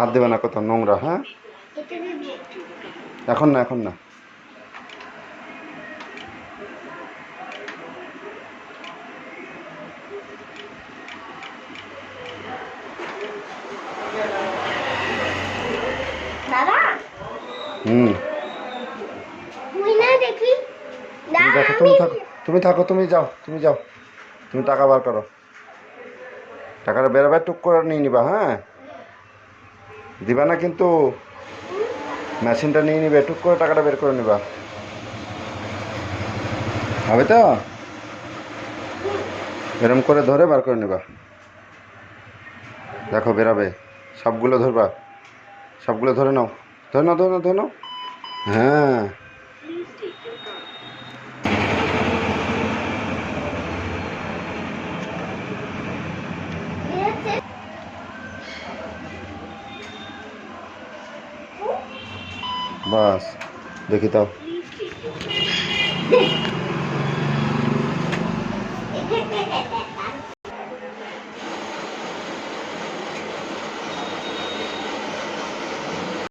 হাত দেবে না, কত নোংরা। হ্যাঁ, এটা দিব। এখন না, এখন না। দাদা হুম, তুই না দেখি তুমি দাদা দেখো, আমি তুমি থাকো, তুমি যাও, তুমি যাও। তুমি টাকা বার করো, টাকাটা বেরোবে, টুক করে নিয়ে নিবা। হ্যাঁ, দিবা না কিন্তু, মেশিনটা নিয়ে নিবে, টুক করে টাকাটা বের করে নিবা। হবে তো? এরম করে ধরে বার করে নিবা। দেখো বেরাবে, সবগুলো ধরবা, সবগুলো ধরে নাও, ধরে নাও, ধরে নাও, ধরে নাও। হ্যাঁ, দিয়েছে। বাস, দেখি তাও।